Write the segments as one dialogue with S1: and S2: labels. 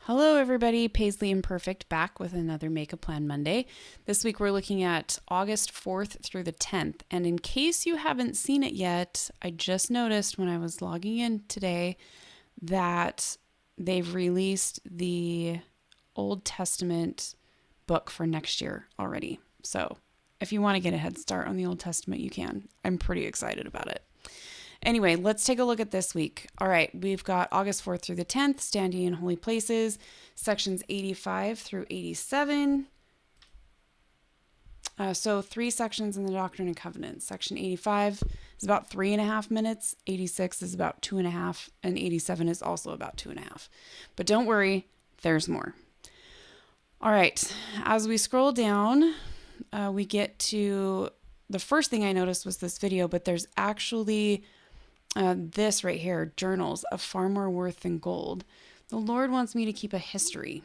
S1: Hello everybody, Paisley Imperfect back with another Make a Plan Monday. This week we're looking at August 4th through the 10th. And in case you haven't seen it yet, I just noticed when I was logging in today that they've released the Old Testament book for next year already. So if you want to get a head start on the Old Testament, you can. I'm pretty excited about it. Anyway, let's take a look at this week. All right, we've got August 4th through the 10th, standing in holy places, sections 85 through 87. So 3 sections in the Doctrine and Covenants. Section 85 is about 3.5 minutes, 86 is about 2.5, and 87 is also about 2.5. But don't worry, there's more. All right, as we scroll down, we get to the first thing I noticed was this video, but there's actually this right here, journals of far more worth than gold. The Lord wants me to keep a history.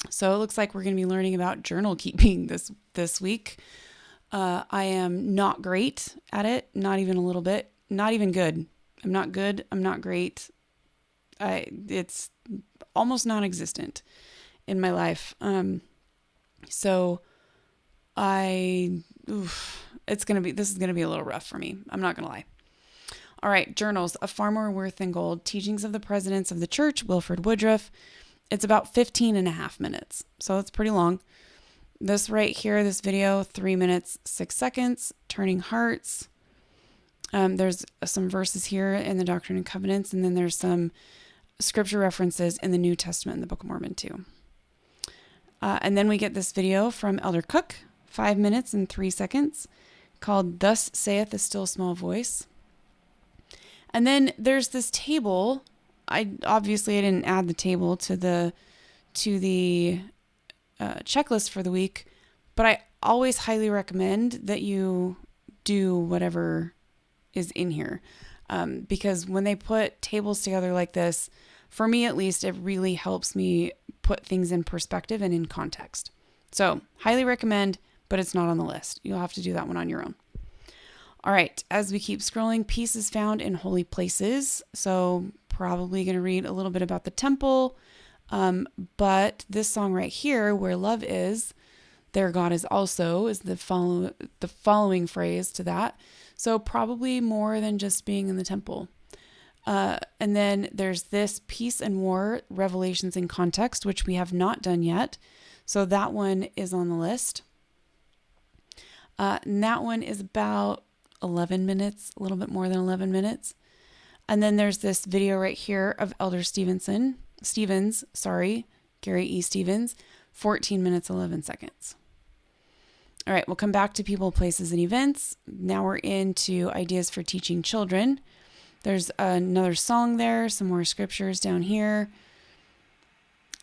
S1: So it looks like we're going to be learning about journal keeping this week. I am not great at it, not even a little bit, not even good. I'm not good. I'm not great. It's almost non-existent in my life. This is going to be a little rough for me. I'm not going to lie. All right, journals of far more worth than gold, teachings of the presidents of the church, Wilford Woodruff. It's about 15.5 minutes, so it's pretty long. This right here, this video, 3 minutes, 6 seconds, turning hearts. There's some verses here in the Doctrine and Covenants, and then there's some scripture references in the New Testament in the Book of Mormon too. And then we get this video from Elder Cook, 5 minutes and 3 seconds, called Thus Saith the Still Small Voice. And then there's this table. I didn't add the table to the checklist for the week, but I always highly recommend that you do whatever is in here. Because when they put tables together like this, for me at least, it really helps me put things in perspective and in context. So highly recommend, but it's not on the list. You'll have to do that one on your own. All right, as we keep scrolling, peace is found in holy places. So probably going to read a little bit about the temple. But this song right here, where love is, there God is also, is the following phrase to that. So probably more than just being in the temple. And then there's this peace and war, revelations in context, which we have not done yet. So that one is on the list. And that one is about 11 minutes, a little bit more than 11 minutes. And then there's this video right here of Elder Gary E. Stevens, 14 minutes, 11 seconds. All right, we'll come back to people, places, and events. Now we're into ideas for teaching children. There's another song there, some more scriptures down here,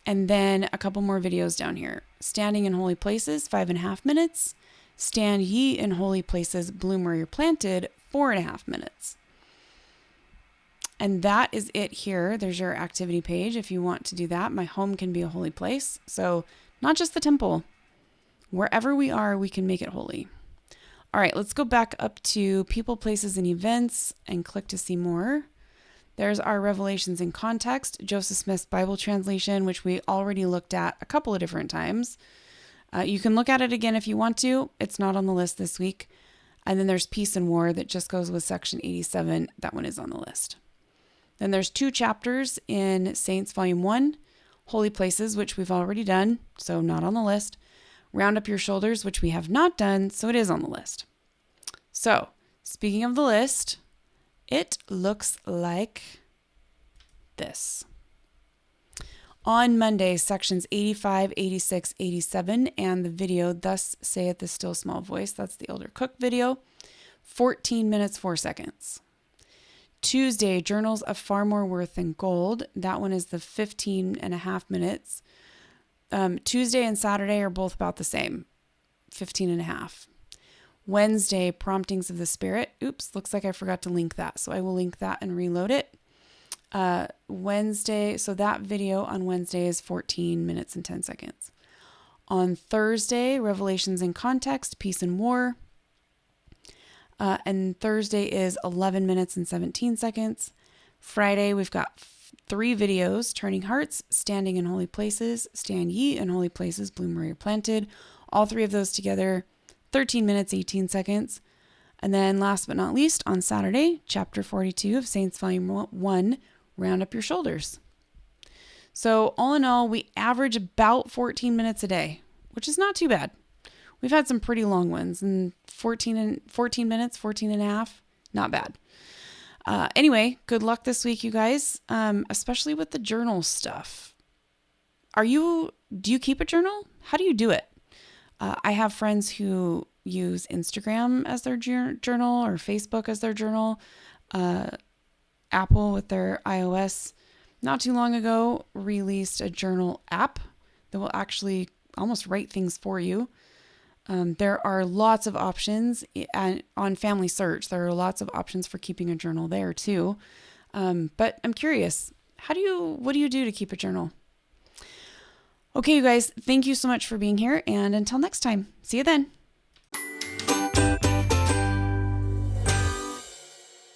S1: and then a couple more videos down here. Standing in holy places, 5.5 minutes. Stand ye in holy places, bloom where you're planted, 4.5 minutes. And that is it here. There's your activity page if you want to do that. My home can be a holy place. So not just the temple. Wherever we are, we can make it holy. All right, let's go back up to people, places, and events and click to see more. There's our Revelations in Context, Joseph Smith's Bible translation, which we already looked at a couple of different times. You can look at it again if you want to. It's not on the list this week. And then there's Peace and War that just goes with section 87. That one is on the list. Then there's 2 chapters in Saints Volume 1, Holy Places, which we've already done, so not on the list. Round Up Your Shoulders, which we have not done, so it is on the list. So, speaking of the list, it looks like this. On Monday, sections 85, 86, 87, and the video, Thus Saith the Still Small Voice, that's the Elder Cook video, 14 minutes, 4 seconds. Tuesday, Journals of Far More Worth Than Gold, that one is the 15.5 minutes. Tuesday and Saturday are both about the same, 15.5. Wednesday, Promptings of the Spirit. Oops, looks like I forgot to link that, so I will link that and reload it. Wednesday, so that video on Wednesday is 14 minutes and 10 seconds. On Thursday, Revelations in Context, Peace and War. And Thursday is 11 minutes and 17 seconds. Friday, we've got 3 videos: Turning Hearts, Standing in Holy Places, Stand Ye in Holy Places, Bloom Where You're Planted. All 3 of those together, 13 minutes, 18 seconds. And then last but not least, on Saturday, chapter 42 of Saints Volume 1, Round Up Your Shoulders. So all in all, we average about 14 minutes a day, which is not too bad. We've had some pretty long ones, and 14 minutes, 14 and a half, not bad. Anyway, good luck this week, you guys, especially with the journal stuff. Do you keep a journal? How do you do it? I have friends who use Instagram as their journal or Facebook as their journal. Apple with their iOS not too long ago released a journal app that will actually almost write things for you. There are lots of options on Family Search. There are lots of options for keeping a journal there too. But I'm curious, what do you do to keep a journal? Okay, you guys, thank you so much for being here. And until next time, see you then.